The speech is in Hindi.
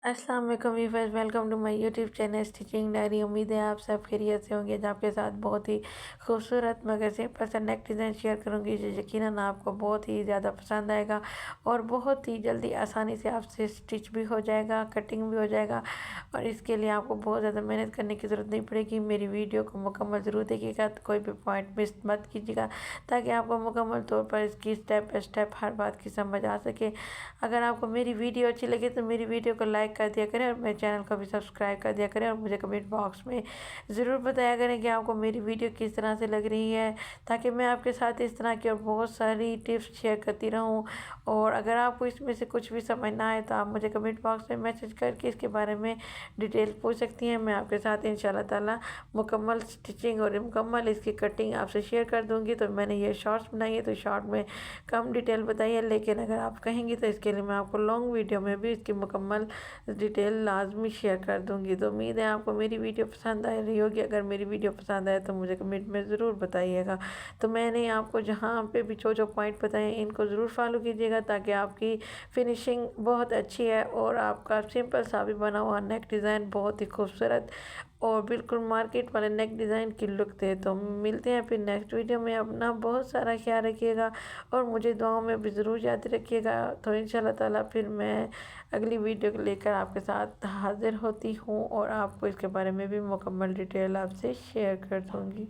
अस्सलाम वालेकुम viewers, welcome to my YouTube channel Stitching Diary. उम्मीद है आप सब खैरियत से होंगे। जो आपके साथ बहुत ही खूबसूरत मगर सिंपल सा नेक डिज़ाइन शेयर करूंगी जो यकीनन आपको बहुत ही ज़्यादा पसंद आएगा और बहुत ही जल्दी आसानी से आपसे स्टिच भी हो जाएगा, कटिंग भी हो जाएगा। और इसके लिए आपको बहुत ज़्यादा मेहनत करने की ज़रूरत नहीं पड़ेगी। मेरी वीडियो को मुकम्मल ज़रूर देखिएगा, कोई भी पॉइंट मिस मत कीजिएगा ताकि आपको मुकम्मल तौर पर इसकी स्टेप बाय स्टेप हर बात की समझ आ सके। अगर आपको मेरी वीडियो अच्छी लगे तो मेरी वीडियो को लाइक कर दिया करें और मेरे चैनल को भी सब्सक्राइब कर दिया करें और मुझे कमेंट बॉक्स में ज़रूर बताया करें कि आपको मेरी वीडियो किस तरह से लग रही है, ताकि मैं आपके साथ इस तरह की और बहुत सारी टिप्स शेयर करती रहूं। और अगर आपको इसमें से कुछ भी समझ ना आए तो आप मुझे कमेंट बॉक्स में मैसेज करके इसके बारे में डिटेल पूछ सकती हैं। मैं आपके साथ इंशाल्लाह ताला मुकम्मल स्टिचिंग और मुकम्मल इसकी कटिंग आपसे शेयर कर दूँगी। तो मैंने ये शॉर्ट्स बनाई है तो शॉर्ट में कम डिटेल बताई है, लेकिन अगर आप कहेंगी तो इसके लिए मैं आपको लॉन्ग वीडियो में भी इसकी मुकम्मल डिटेल लाजमी शेयर कर दूंगी। तो उम्मीद है आपको मेरी वीडियो पसंद आ रही होगी। अगर मेरी वीडियो पसंद आए तो मुझे कमेंट में ज़रूर बताइएगा। तो मैंने आपको जहाँ पे भी जो पॉइंट बताए इनको ज़रूर फॉलो कीजिएगा ताकि आपकी फिनिशिंग बहुत अच्छी है और आपका सिंपल सा भी बना हुआ नेक डिज़ाइन बहुत ही खूबसूरत और बिल्कुल मार्केट वाले नेक डिज़ाइन की लुक दे। तो मिलते हैं फिर नेक्स्ट वीडियो में। अपना बहुत सारा ख्याल रखिएगा और मुझे दुआओं में भी ज़रूर याद रखिएगा। तो इंशाल्लाह ताला फिर मैं अगली वीडियो को लेकर आपके साथ हाज़िर होती हूँ और आपको इसके बारे में भी मुकम्मल डिटेल आपसे शेयर कर दूँगी।